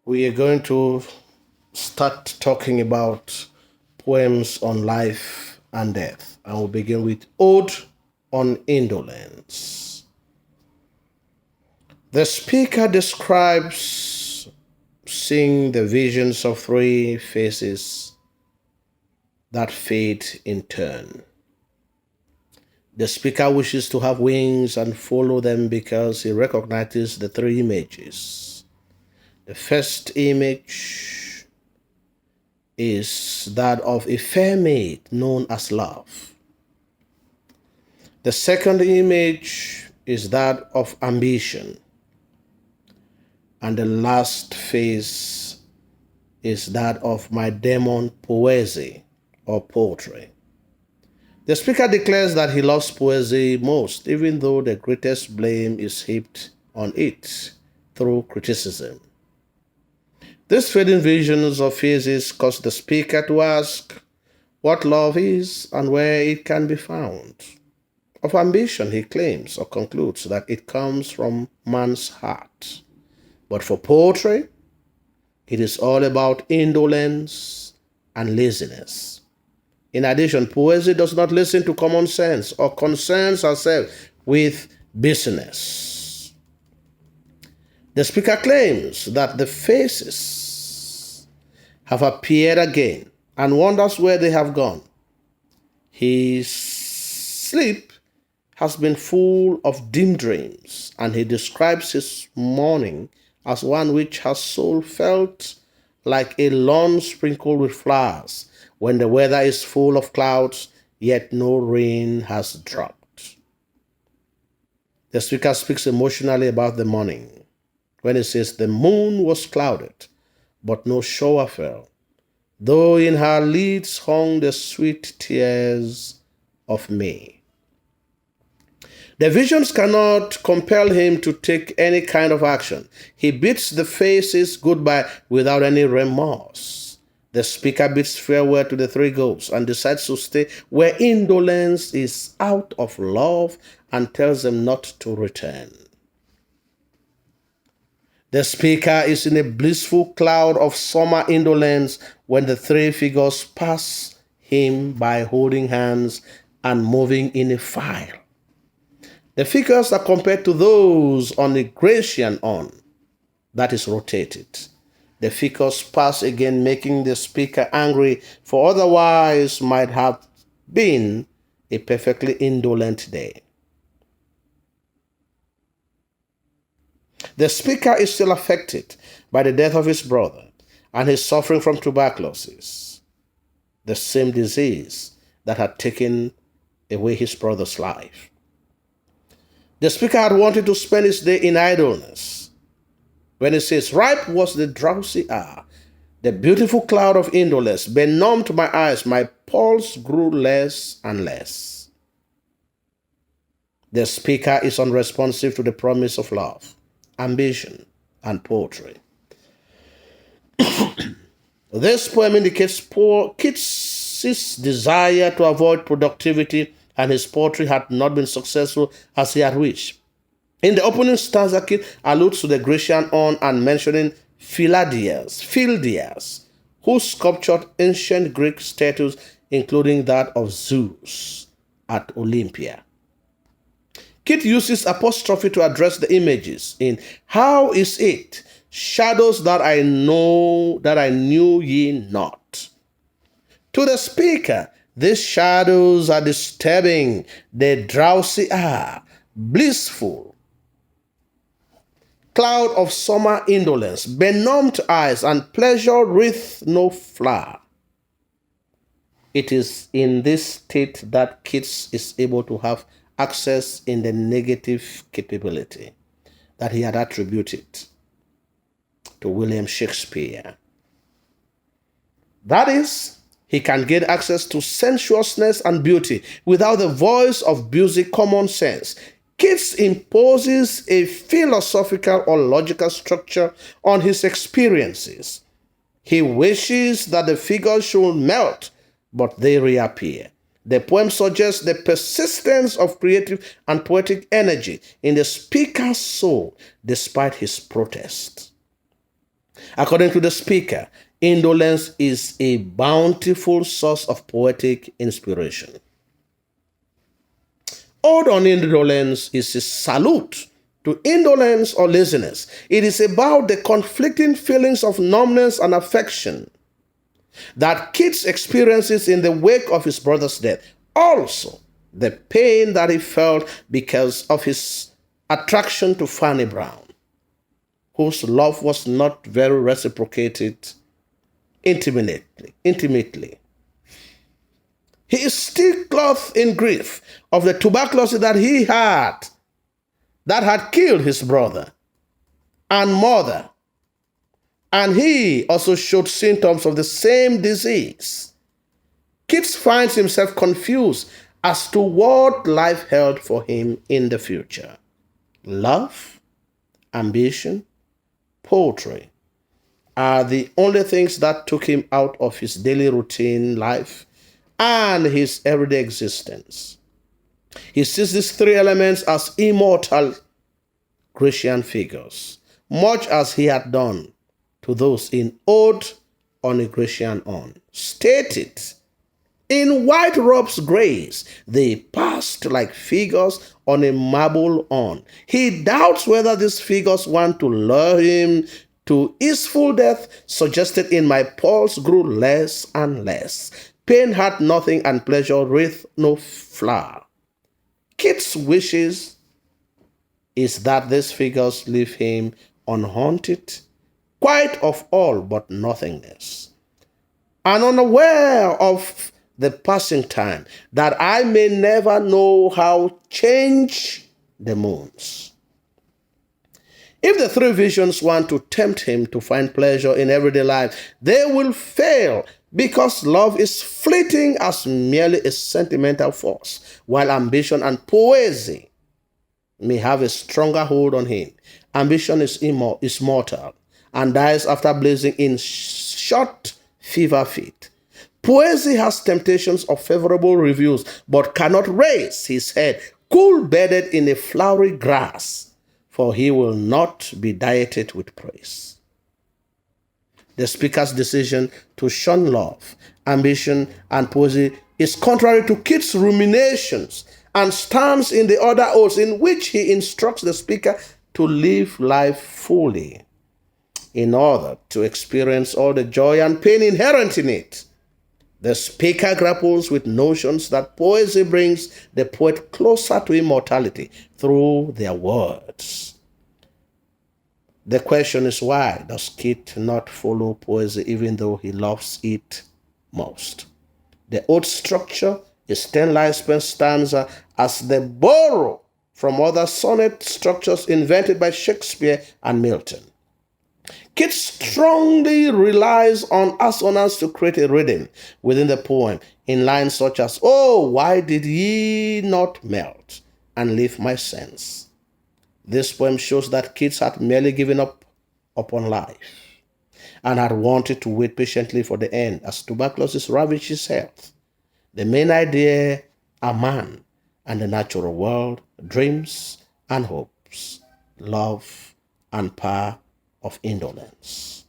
We are going to start talking about poems on life and death. And we'll begin with Ode on Indolence. The speaker describes seeing the visions of three faces that fade in turn. The speaker wishes to have wings and follow them because he recognizes the three images. The first image is that of a fair maid known as love. The second image is that of ambition. And the last phase is that of my demon poesy or poetry. The speaker declares that he loves poesy most, even though the greatest blame is heaped on it through criticism. These fading visions of phases cause the speaker to ask what love is and where it can be found. Of ambition, he claims or concludes that it comes from man's heart. But for poetry, it is all about indolence and laziness. In addition, poesy does not listen to common sense or concerns herself with business. The speaker claims that the faces have appeared again and wonders where they have gone. His sleep has been full of dim dreams, and he describes his morning as one which has soul felt like a lawn sprinkled with flowers when the weather is full of clouds, yet no rain has dropped. The speaker speaks emotionally about the morning when he says the moon was clouded, but no shower fell, though in her lids hung the sweet tears of May. The visions cannot compel him to take any kind of action. He bids the faces goodbye without any remorse. The speaker bids farewell to the three ghosts and decides to stay where indolence is out of love and tells them not to return. The speaker is in a blissful cloud of summer indolence when the three figures pass him by holding hands and moving in a file. The figures are compared to those on a Grecian urn that is rotated. The figures pass again, making the speaker angry, for otherwise might have been a perfectly indolent day. The speaker is still affected by the death of his brother, and is suffering from tuberculosis, the same disease that had taken away his brother's life. The speaker had wanted to spend his day in idleness. When he says, ripe was the drowsy hour, the beautiful cloud of indolence benumbed my eyes, my pulse grew less and less. The speaker is unresponsive to the promise of love, ambition, and poetry. This poem indicates Keats' desire to avoid productivity, and his poetry had not been successful as he had wished. In the opening stanza, Keats alludes to the Grecian urn and mentioning Phildias, who sculptured ancient Greek statues, including that of Zeus at Olympia. Keats uses apostrophe to address the images in How is it? Shadows that I knew ye not. To the speaker, these shadows are disturbing, the drowsy hour, blissful, cloud of summer indolence, benumbed eyes, and pleasure with no flower. It is in this state that Keats is able to have access in the negative capability that he had attributed to William Shakespeare. That is, he can gain access to sensuousness and beauty without the voice of basic common sense. Keats imposes a philosophical or logical structure on his experiences. He wishes that the figures should melt, but they reappear. The poem suggests the persistence of creative and poetic energy in the speaker's soul despite his protest. According to the speaker, indolence is a bountiful source of poetic inspiration. Ode on Indolence is a salute to indolence or laziness. It is about the conflicting feelings of numbness and affection that Keats experiences in the wake of his brother's death. Also, the pain that he felt because of his attraction to Fanny Brown, whose love was not very reciprocated intimately. He is still clothed in grief of the tuberculosis that he had, that had killed his brother and mother. And he also showed symptoms of the same disease. Keats finds himself confused as to what life held for him in the future. Love, ambition, poetry are the only things that took him out of his daily routine life and his everyday existence. He sees these three elements as immortal Grecian figures, much as he had done to those in Ode on a Grecian urn. Stated in white robes grace, they passed like figures on a marble urn. He doubts whether these figures want to lure him to easeful death, suggested in my pulse grew less and less. Pain had nothing and pleasure wreathed no flower. Keats' wishes is that these figures leave him unhaunted, quite of all but nothingness, and unaware of the passing time, that I may never know how change the moons. If the three visions want to tempt him to find pleasure in everyday life, they will fail, because love is fleeting as merely a sentimental force, while ambition and poesy may have a stronger hold on him. Ambition is mortal and dies after blazing in short fever fit. Poesy has temptations of favorable reviews, but cannot raise his head cool bedded in a flowery grass, for he will not be dieted with praise. The speaker's decision to shun love, ambition, and poesy is contrary to Keats' ruminations and stands in the other odes in which he instructs the speaker to live life fully in order to experience all the joy and pain inherent in it. The speaker grapples with notions that poesy brings the poet closer to immortality through their words. The question is, why does Keats not follow poesy even though he loves it most? The ode structure is 10 lines per stanza, as they borrow from other sonnet structures invented by Shakespeare and Milton. Keats strongly relies on assonance to create a rhythm within the poem in lines such as, "Oh, why did ye not melt and leave my sense?" This poem shows that Keats had merely given up upon life and had wanted to wait patiently for the end as tuberculosis ravaged his health. The main idea are man and the natural world, dreams and hopes, love and power of indolence.